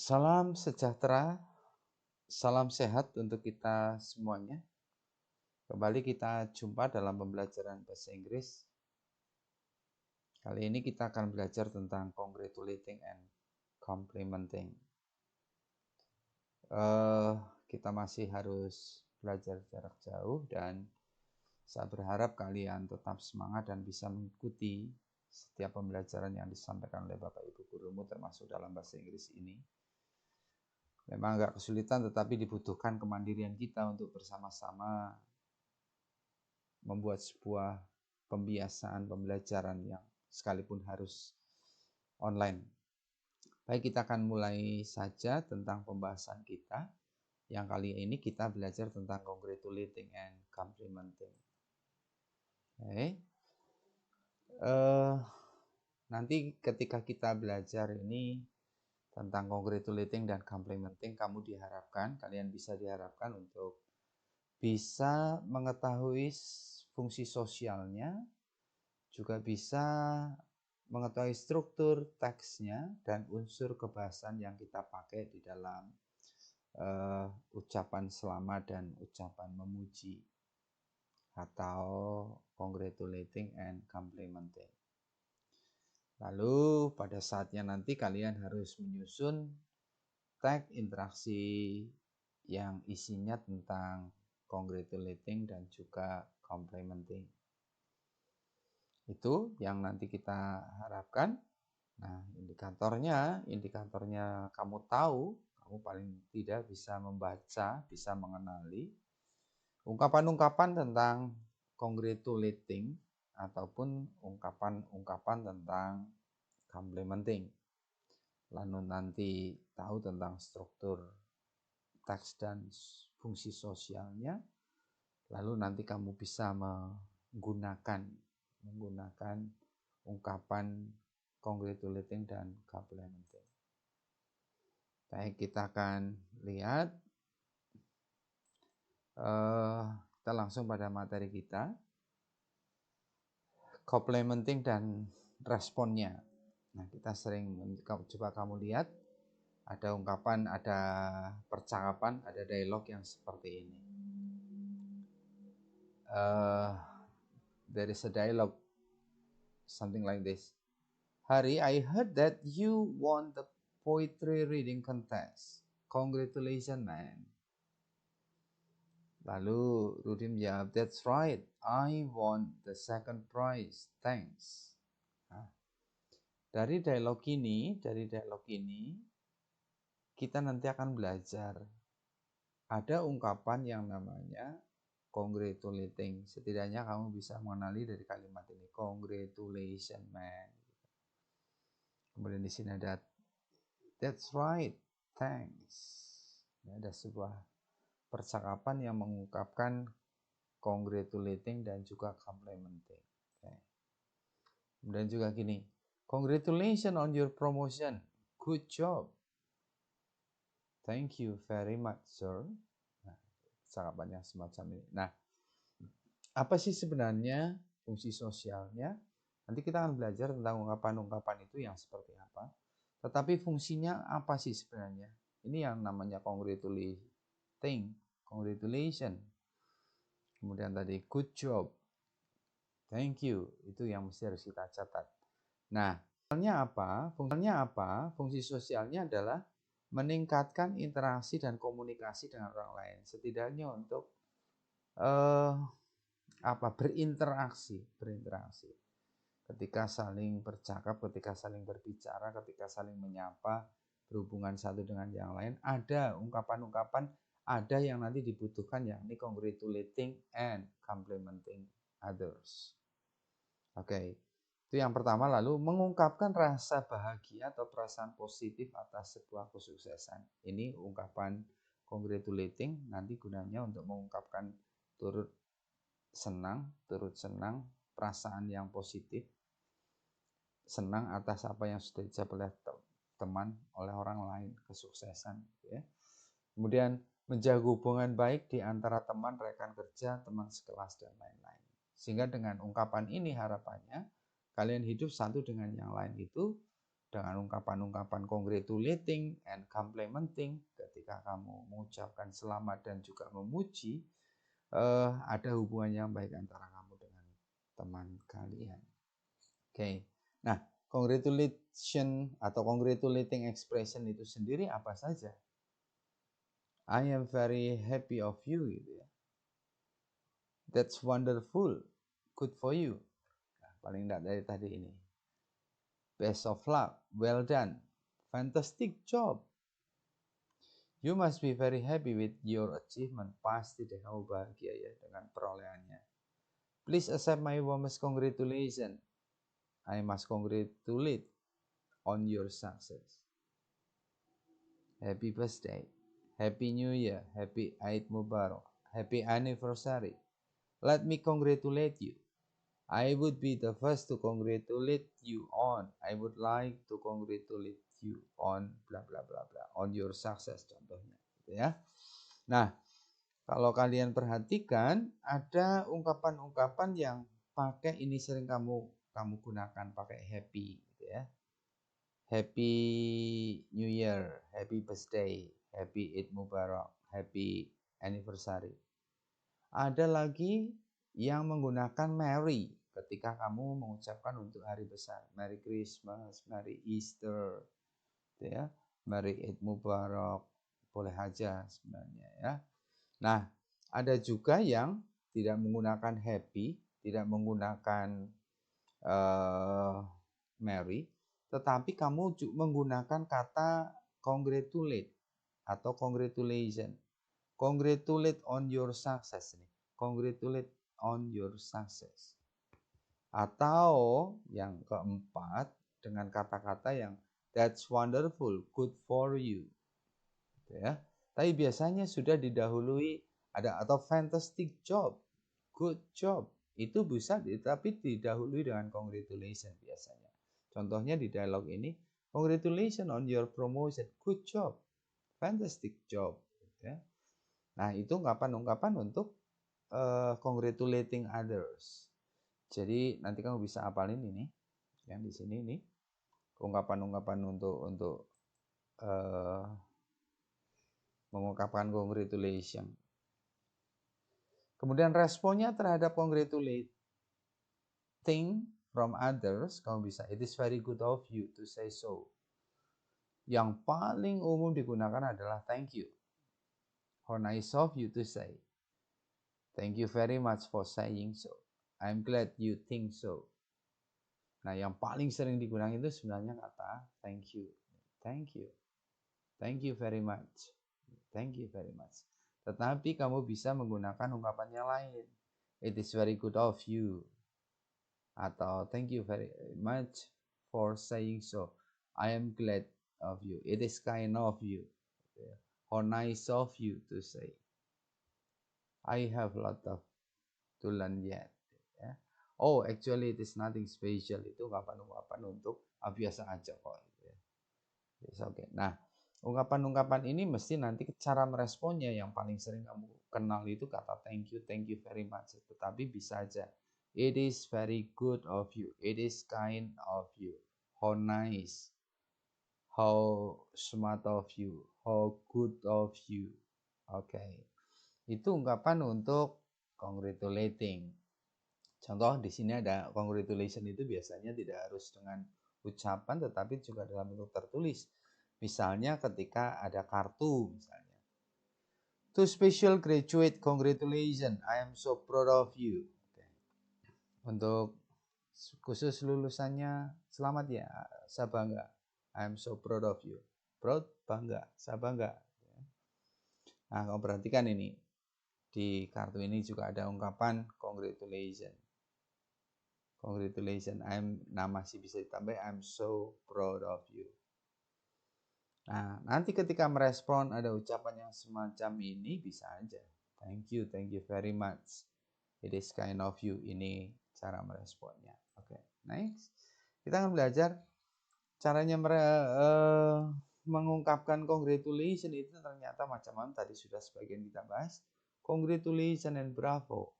Salam sejahtera, salam sehat untuk kita semuanya. Kembali kita jumpa dalam pembelajaran bahasa Inggris. Kali ini kita akan belajar tentang congratulating and complimenting. Kita masih harus belajar jarak jauh dan saya berharap kalian tetap semangat dan bisa mengikuti setiap pembelajaran yang disampaikan oleh Bapak Ibu gurumu termasuk dalam bahasa Inggris ini. Memang agak kesulitan tetapi dibutuhkan kemandirian kita untuk bersama-sama membuat sebuah pembiasaan pembelajaran yang sekalipun harus online. Baik, kita akan mulai saja tentang pembahasan kita. Yang kali ini kita belajar tentang congratulating and complimenting. Nanti ketika kita belajar ini tentang congratulating dan complimenting, kalian bisa diharapkan untuk bisa mengetahui fungsi sosialnya, juga bisa mengetahui struktur teksnya dan unsur kebahasan yang kita pakai di dalam ucapan selamat dan ucapan memuji atau congratulating and complimenting. Lalu pada saatnya nanti kalian harus menyusun teks interaksi yang isinya tentang congratulating dan juga complimenting. Itu yang nanti kita harapkan. Nah, indikatornya kamu tahu, kamu paling tidak bisa membaca, bisa mengenali ungkapan-ungkapan tentang congratulating ataupun ungkapan-ungkapan tentang complimenting. Lalu nanti tahu tentang struktur teks dan fungsi sosialnya. Lalu nanti kamu bisa menggunakan ungkapan congratulating dan complimenting. Baik, kita akan lihat. Kita langsung pada materi kita. Complimenting dan responnya. Nah, kita sering coba kamu lihat ada ungkapan, ada percakapan, ada dialog yang seperti ini. There is a dialogue something like this. Hari, I heard that you won the poetry reading contest. Congratulations, man. Lalu Rudim jawab, that's right, I won the second prize. Thanks. Nah, dari dialog ini kita nanti akan belajar ada ungkapan yang namanya congratulating. Setidaknya kamu bisa mengenali dari kalimat ini, congratulations, man. Kemudian di sini ada that's right, thanks. Ada sebuah percakapan yang mengungkapkan congratulating dan juga complimenting. Kemudian juga gini, congratulations on your promotion, good job. Thank you very much, sir. Nah, percakapan yang semacam ini. Nah, apa sih sebenarnya fungsi sosialnya? Nanti kita akan belajar tentang ungkapan-ungkapan itu yang seperti apa. Tetapi fungsinya apa sih sebenarnya? Ini yang namanya congratulation. Kemudian tadi good job, thank you. Itu yang mesti harus kita catat. Nah, fungsinya apa? Fungsi sosialnya adalah meningkatkan interaksi dan komunikasi dengan orang lain. Setidaknya untuk berinteraksi. Ketika saling bercakap, ketika saling berbicara, ketika saling menyapa, berhubungan satu dengan yang lain, ada ungkapan-ungkapan, ada yang nanti dibutuhkan, yakni congratulating and complimenting others. Oke, itu yang pertama. Lalu mengungkapkan rasa bahagia atau perasaan positif atas sebuah kesuksesan. Ini ungkapan congratulating nanti gunanya untuk mengungkapkan turut senang, perasaan yang positif, senang atas apa yang sudah dicapai oleh teman, oleh orang lain, kesuksesan. Ya. Kemudian menjaga hubungan baik di antara teman, rekan kerja, teman sekelas, dan lain-lain. Sehingga dengan ungkapan ini harapannya kalian hidup satu dengan yang lain itu dengan ungkapan-ungkapan congratulating and complimenting. Ketika kamu mengucapkan selamat dan juga memuji, ada hubungan yang baik antara kamu dengan teman kalian. Oke. Nah, congratulation atau congratulating expression itu sendiri apa saja? I am very happy of you gitu ya. That's wonderful. Good for you. Nah, paling tidak dari tadi ini. Best of luck. Well done. Fantastic job. You must be very happy with your achievement. Pasti deh kamu bahagia ya dengan perolehannya. Please accept my warmest congratulations. I must congratulate on your success. Happy birthday. Happy New Year. Happy Eid Mubarak. Happy anniversary. Let me congratulate you. I would be the first to congratulate you on. I would like to congratulate you on bla bla bla bla on your success contohnya gitu ya. Nah, kalau kalian perhatikan ada ungkapan-ungkapan yang pakai ini sering kamu gunakan pakai happy gitu ya. Happy New Year, Happy Birthday, Happy Eid Mubarak, Happy Anniversary. Ada lagi yang menggunakan Merry ketika kamu mengucapkan untuk hari besar. Merry Christmas, Merry Easter, gitu ya. Merry Eid Mubarak, boleh aja sebenarnya ya. Nah, ada juga yang tidak menggunakan happy, tidak menggunakan Merry, tetapi kamu menggunakan kata congratulate atau congratulation. Congratulate on your success nih. Congratulate on your success. Atau yang keempat dengan kata-kata yang that's wonderful, good for you. Gitu ya. Tapi biasanya sudah didahului ada atau fantastic job, good job. Itu bisa tapi didahului dengan congratulation biasanya. Contohnya di dialog ini, congratulations on your promotion, good job, fantastic job. Ya. Nah itu ungkapan-ungkapan untuk congratulating others. Jadi nanti kamu bisa hafalin ini, yang di sini ini, ungkapan-ungkapan untuk mengungkapkan congratulation. Kemudian responnya terhadap congratulating from others, kamu bisa, it is very good of you to say so. Yang paling umum digunakan adalah thank you. How nice of you to say. Thank you very much for saying so. I'm glad you think so. Nah, yang paling sering digunakan itu sebenarnya kata thank you. Thank you. Thank you very much. Thank you very much. Tetapi kamu bisa menggunakan ungkapan yang lain. It is very good of you. Atau thank you very much for saying so. I am glad of you. It is kind of you. How nice of you to say. I have a lot of to learn yet. Oh, actually it is nothing special. Itu ungkapan-ungkapan untuk biasa aja kok. It's okay. Nah, ungkapan-ungkapan ini mesti nanti cara meresponnya yang paling sering kamu kenal itu kata thank you very much. Tetapi bisa aja, it is very good of you, it is kind of you, how nice, how smart of you, how good of you. Oke, itu ungkapan untuk congratulating. Contoh di sini ada congratulation itu biasanya tidak harus dengan ucapan tetapi juga dalam bentuk tertulis. Misalnya ketika ada kartu misalnya. To special graduate, congratulations, I am so proud of you. Okay. Untuk khusus lulusannya, selamat ya, saya bangga. I am so proud of you. Proud, bangga, saya bangga. Nah, kamu perhatikan ini. Di kartu ini juga ada ungkapan congratulations. Congratulations, nama sih bisa ditambah, I'm so proud of you. Nah, nanti ketika merespon ada ucapan yang semacam ini bisa aja. Thank you very much. It is kind of you. Ini cara meresponnya. Oke, next. Kita akan belajar caranya mengungkapkan congratulations itu ternyata macam-macam. Tadi sudah sebagian kita bahas. Congratulations and bravo.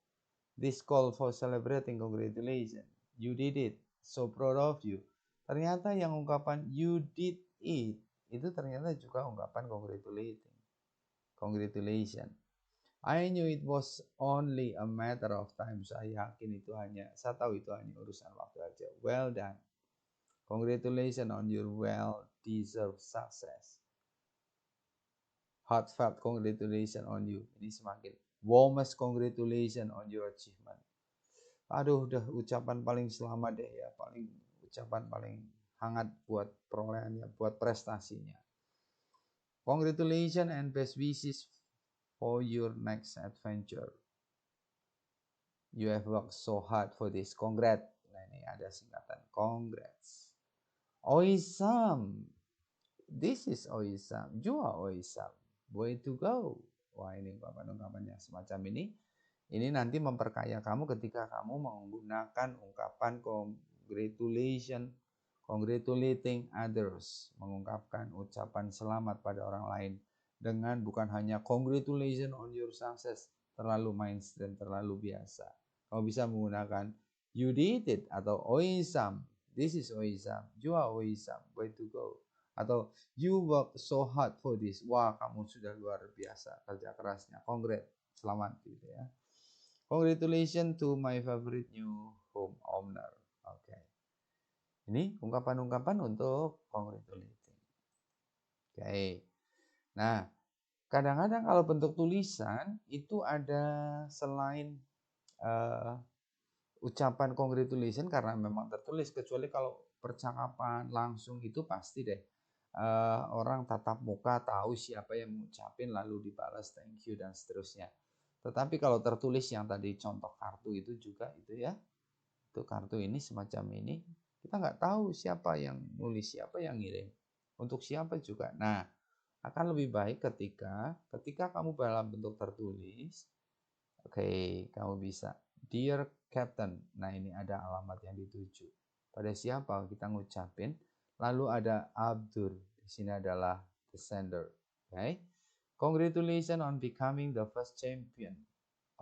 This call for celebrating congratulations. You did it. So proud of you. Ternyata yang ungkapan you did it itu ternyata juga ungkapan congratulation. I knew it was only a matter of time. Saya tahu itu hanya urusan waktu aja. Well done. Congratulations on your well-deserved success. Heartfelt congratulations on you. Ini semakin warmest congratulations on your achievement. Aduh, udah ucapan paling selamat deh ya, ucapan paling hangat buat perolehannya, buat prestasinya. Congratulations and best wishes for your next adventure. You have worked so hard for this. Congrats. Nah, ini ada singkatan. Congrats. Awesome. This is awesome. You are awesome. Way to go. Wah, ini ungkapan-ungkapan yang semacam ini. Ini nanti memperkaya kamu ketika kamu menggunakan ungkapan congratulating others, mengungkapkan ucapan selamat pada orang lain dengan bukan hanya congratulations on your success, terlalu mainstream, terlalu biasa. Kamu bisa menggunakan you did it atau awesome, this is awesome, you are awesome, way to go. Atau you work so hard for this, wah kamu sudah luar biasa kerja kerasnya, congrats, selamat gitu ya. Congratulations to my favorite new home owner. Oke. Ini ungkapan-ungkapan untuk congratulating. Oke. Nah, kadang-kadang kalau bentuk tulisan itu ada selain ucapan congratulation karena memang tertulis, kecuali kalau percakapan langsung itu pasti deh. Orang tatap muka tahu siapa yang mengucapin lalu dibalas thank you dan seterusnya. Tetapi kalau tertulis yang tadi contoh kartu itu juga itu ya, itu kartu ini semacam ini, kita nggak tahu siapa yang nulis, siapa yang ngirim, untuk siapa juga. Nah, akan lebih baik ketika kamu dalam bentuk tertulis, oke, kamu bisa Dear Captain. Nah, ini ada alamat yang dituju. Pada siapa kita ngucapin, lalu ada Abdur. Di sini adalah the sender. Okay? Congratulations on becoming the first champion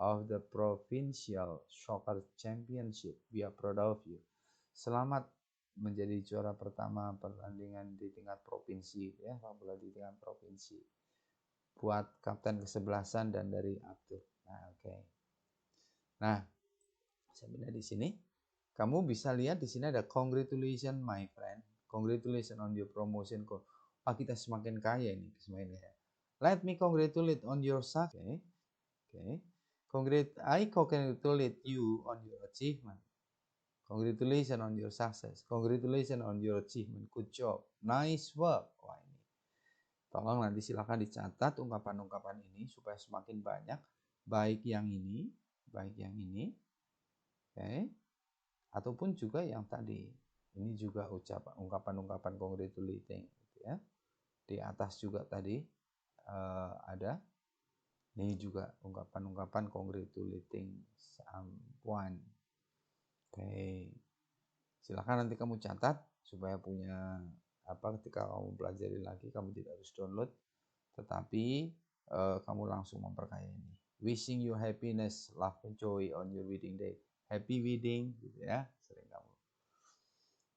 of the Provincial Soccer Championship. We are proud of you. Selamat menjadi juara pertama pertandingan di tingkat provinsi ya, bola di tingkat provinsi. Buat kapten kesebelasan dan dari Abdur. Nah, oke. Nah, sebenarnya di sini kamu bisa lihat di sini ada congratulations my friend. Congratulations on your promotion. Kita semakin kaya ini, semakin kaya. Let me congratulate on your success. Okay. I congratulate you on your achievement. Congratulations on your success. Congratulations on your achievement. Good job. Nice work. Wah, ini. Tolong nanti silakan dicatat ungkapan-ungkapan ini supaya semakin banyak. Baik yang ini. Okay. Ataupun juga yang tadi. Ini juga ungkapan-ungkapan congratulating. Gitu ya. Di atas juga tadi ada. Ini juga ungkapan-ungkapan congratulating someone. Oke. Silakan nanti kamu catat supaya punya ketika kamu pelajari lagi kamu tidak harus download, tetapi kamu langsung memperkaya ini. Wishing you happiness, love and joy on your wedding day. Happy wedding gitu ya, sering kamu.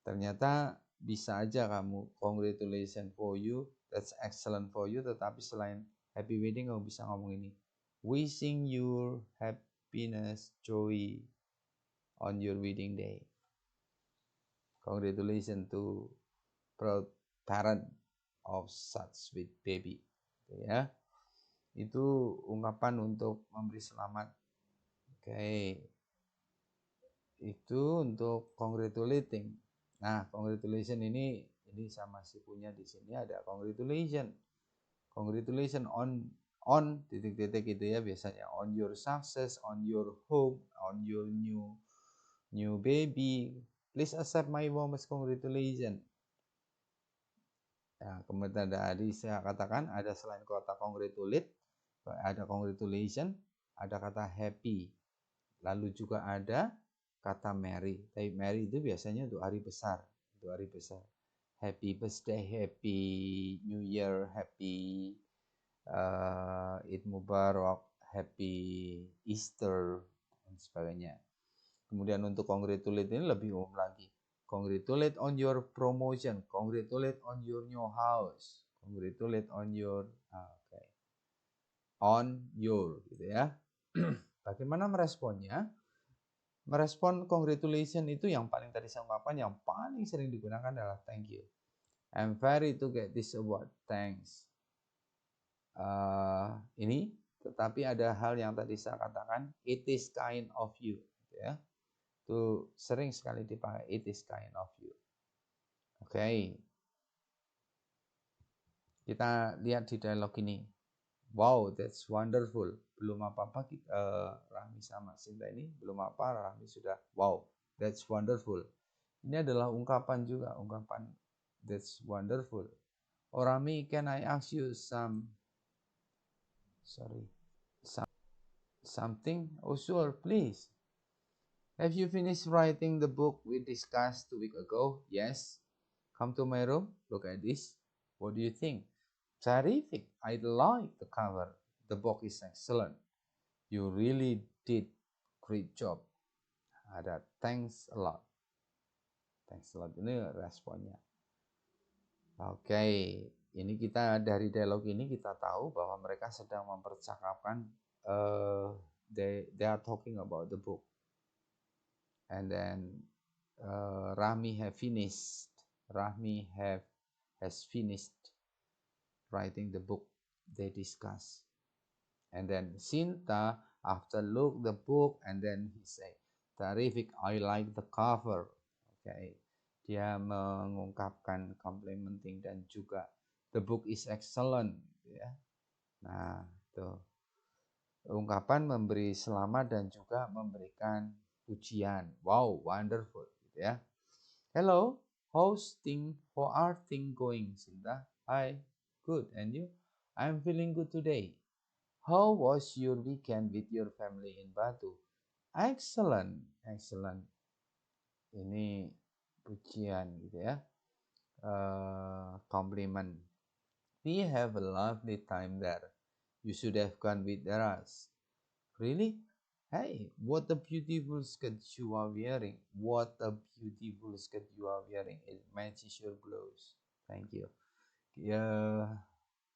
Ternyata bisa aja kamu congratulations for you, that's excellent for you, tetapi selain happy wedding kamu bisa ngomong ini. Wishing your happiness, joy on your wedding day. Congratulations to proud parent of such sweet baby. Ya. Itu ungkapan untuk memberi selamat. Oke. Itu untuk congratulating. Nah, congratulation ini saya masih punya di sini ada congratulation. Congratulation on titik-titik itu ya biasanya on your success, on your home, on your new baby. Please accept my warmest congratulations. Ya, kemudian tadi saya katakan ada selain kata congratulate, ada congratulation, ada kata happy. Lalu juga ada kata merry. Tapi merry itu biasanya untuk hari besar, Happy birthday, happy new year, happy Eid Mubarak, happy Easter dan sebagainya. Kemudian untuk congratulate ini lebih umum lagi. congratulate on your promotion, congratulate on your new house, congratulate on your on your gitu ya. Bagaimana meresponnya? Merespon congratulation itu yang paling tadi saya ungkapkan, yang paling sering digunakan adalah thank you. I'm very to get this award, thanks. Ini, tetapi ada hal yang tadi saya katakan, it is kind of you, gitu ya. Itu sering sekali dipakai, it is kind of you. Oke. Kita lihat di dialog ini. Wow, that's wonderful. Belum apa-apa Rahmi sama Sinta ini belum apa, Rahmi sudah wow, that's wonderful. Ini adalah ungkapan juga, ungkapan that's wonderful. Oh Rahmi, can I ask you something? Oh sure, please. Have you finished writing the book we discussed 2 weeks ago? Yes. Come to my room, look at this. What do you think? Terrific. I like the cover. The book is excellent. You really did great job. Ada thanks a lot. Thanks a lot ini responnya. Oke, ini kita dari dialog ini kita tahu bahwa mereka sedang mempercakapkan they are talking about the book. And then Rahmi has finished writing the book they discuss. And then Sinta after look the book and then he say, terrific, I like the cover. Okay. Dia mengungkapkan complimenting dan juga the book is excellent, ya. Nah, itu ungkapan memberi selamat dan juga memberikan pujian. Wow, wonderful, gitu ya. Hello, how are things going, Sinta? Hi, good, and you? I'm feeling good today. How was your weekend with your family in Batu? Excellent, excellent. Ini pujian gitu ya, compliment. We have a lovely time there. You should have gone with us. Really? Hey, what a beautiful skirt you are wearing. What a beautiful skirt you are wearing. It matches your blouse. Thank you.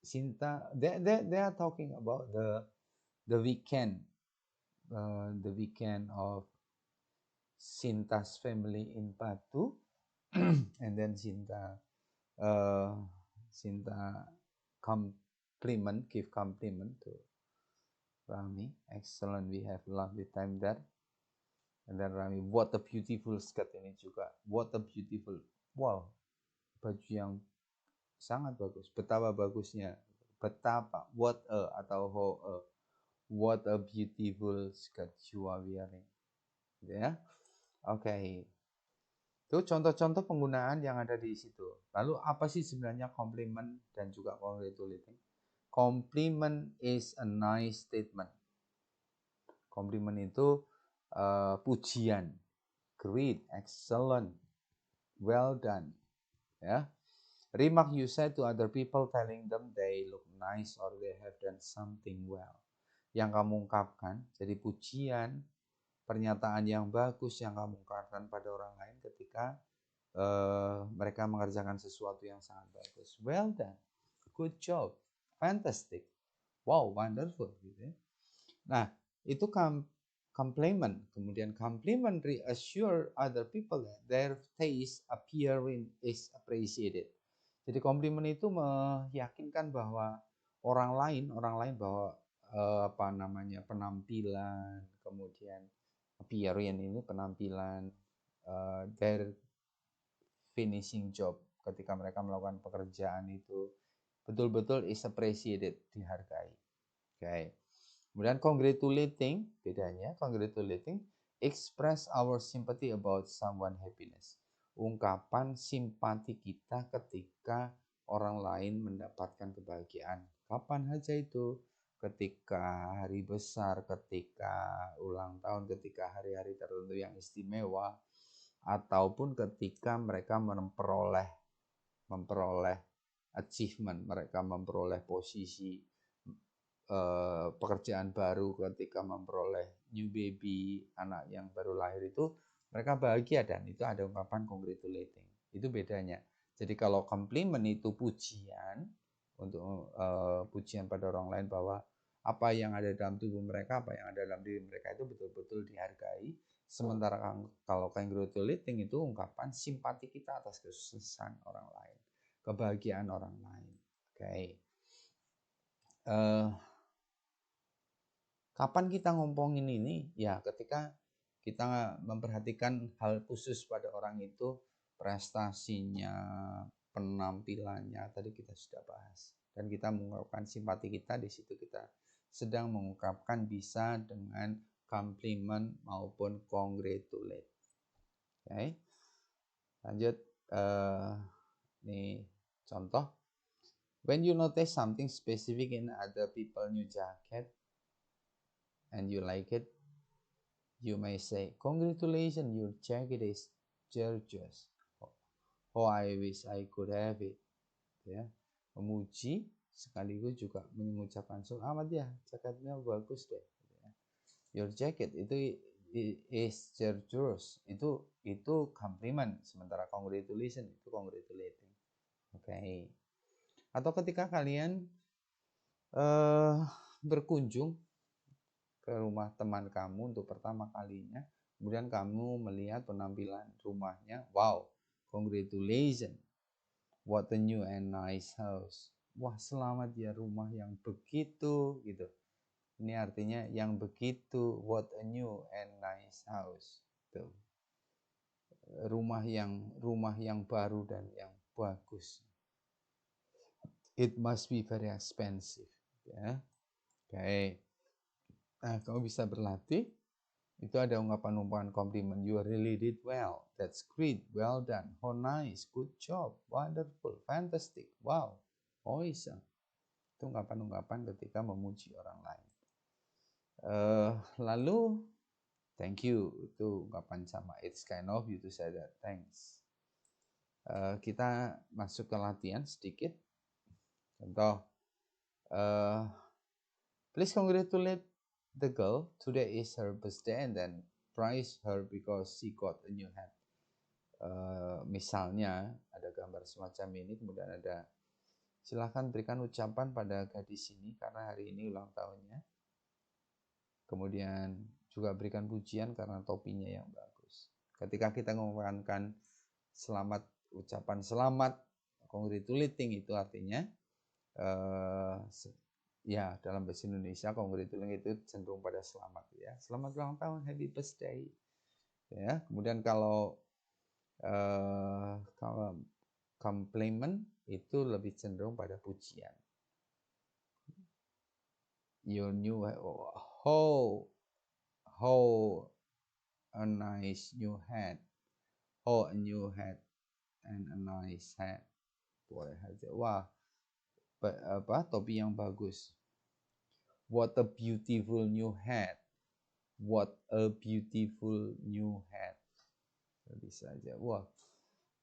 Sinta, they are talking about the weekend of Sinta's family in Batu. And then Sinta give compliment to Rahmi. Excellent, we have lovely time there. And then Rahmi, what a beautiful skirt ini juga. What a beautiful, wow, baju yang sangat bagus. Betapa bagusnya. Betapa, what a atau how a. What a beautiful skirt you are wearing. Gitu ya. Oke. Itu contoh-contoh penggunaan yang ada di situ. Lalu apa sih sebenarnya compliment dan juga congratulating? Compliment is a nice statement. Compliment itu pujian. Great, excellent, well done. Ya. Remark you say to other people telling them they look nice or they have done something well. Yang kamu ungkapkan jadi pujian, pernyataan yang bagus yang kamu ungkapkan pada orang lain ketika mereka mengerjakan sesuatu yang sangat bagus. Well done, good job, fantastic, wow, wonderful, gitu ya. Nah, itu compliment. Kemudian compliment reassure other people that their taste appearing is appreciated. Jadi compliment itu meyakinkan bahwa orang lain bahwa penampilan, kemudian appearance ini penampilan, their finishing job ketika mereka melakukan pekerjaan itu betul-betul is appreciated, dihargai. Okay. Kemudian congratulating, bedanya congratulating express our sympathy about someone happiness. Ungkapan simpati kita ketika orang lain mendapatkan kebahagiaan. Kapan aja itu? Ketika hari besar, ketika ulang tahun, ketika hari-hari tertentu yang istimewa, ataupun ketika mereka memperoleh achievement, mereka memperoleh posisi pekerjaan baru, ketika memperoleh new baby, anak yang baru lahir, itu mereka bahagia, dan itu ada ungkapan congratulating. Itu bedanya. Jadi kalau compliment itu pujian, untuk pujian pada orang lain bahwa apa yang ada dalam tubuh mereka, apa yang ada dalam diri mereka itu betul-betul dihargai. Sementara kalau congratulating itu ungkapan simpati kita atas kesuksesan orang lain, kebahagiaan orang lain. Oke. Kapan kita ngomongin ini? Ya ketika kita memperhatikan hal khusus pada orang itu, prestasinya, penampilannya, tadi kita sudah bahas. Dan kita mengungkapkan simpati kita, di situ kita sedang mengungkapkan bisa dengan compliment maupun congratulate. Oke. Lanjut, nih contoh. When you notice something specific in other people new jacket and you like it, you may say, "Congratulations, your jacket is gorgeous. Oh, I wish I could have it." Ya, memuji sekaligus juga mengucapkan selamat ya, jaketnya bagus deh. Your jacket itu is gorgeous. Itu compliment, sementara congratulations itu congratulating. Oke. Atau ketika kalian berkunjung ke rumah teman kamu untuk pertama kalinya, kemudian kamu melihat penampilan rumahnya, wow, congratulations, what a new and nice house. Wah, selamat ya rumah yang begitu, gitu. Ini artinya yang begitu, what a new and nice house. Tuh. Rumah yang baru dan yang bagus. It must be very expensive, ya. Oke. Nah, kamu bisa berlatih. Itu ada ungkapan-ungkapan compliment. You really did well. That's great. Well done. How nice. Good job. Wonderful. Fantastic. Wow. Awesome. Itu ungkapan-ungkapan ketika memuji orang lain. Lalu thank you. Itu ungkapan sama. It's kind of you to say that. Thanks. Kita masuk ke latihan sedikit. Contoh. Please congratulate the girl. Today is her birthday, and then praise her because she got a new hat. Misalnya ada gambar semacam ini, kemudian ada silahkan berikan ucapan pada gadis ini karena hari ini ulang tahunnya. Kemudian juga berikan pujian karena topinya yang bagus. Ketika kita mengungkapkan selamat, ucapan selamat, congratulating itu artinya ya dalam bahasa Indonesia congratulating itu cenderung pada selamat ya. Selamat ulang tahun, happy birthday. Ya, kemudian kalau compliment itu lebih cenderung pada pujian. Your new how a nice new hat. Oh, a new hat and a nice hat. Boleh aja. Wah, topi yang bagus. What a beautiful new hat. What a beautiful new hat. Bisa aja. Wah,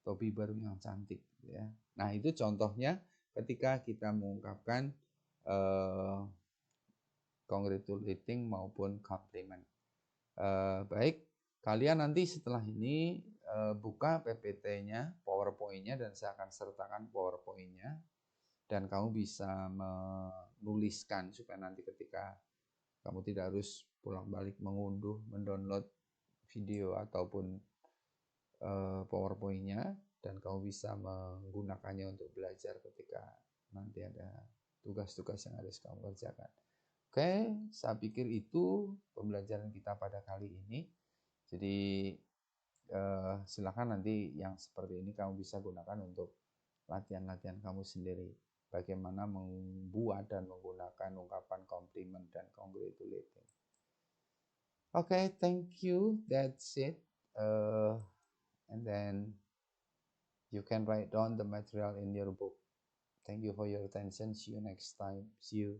topi baru yang cantik, ya. Nah, itu contohnya ketika kita mengungkapkan congratulating maupun compliment. Baik, kalian nanti setelah ini buka PPT-nya, PowerPoint-nya, dan saya akan sertakan PowerPoint-nya, dan kamu bisa menuliskan supaya nanti ketika kamu tidak harus pulang balik mengunduh, mendownload video ataupun PowerPoint-nya, dan kamu bisa menggunakannya untuk belajar ketika nanti ada tugas-tugas yang harus kamu kerjakan. Oke, saya pikir itu pembelajaran kita pada kali ini. Jadi silakan nanti yang seperti ini kamu bisa gunakan untuk latihan-latihan kamu sendiri. Bagaimana membuat dan menggunakan ungkapan compliment dan congratulating. Oke, thank you. That's it. And then you can write down the material in your book. Thank you for your attention. See you next time. See you.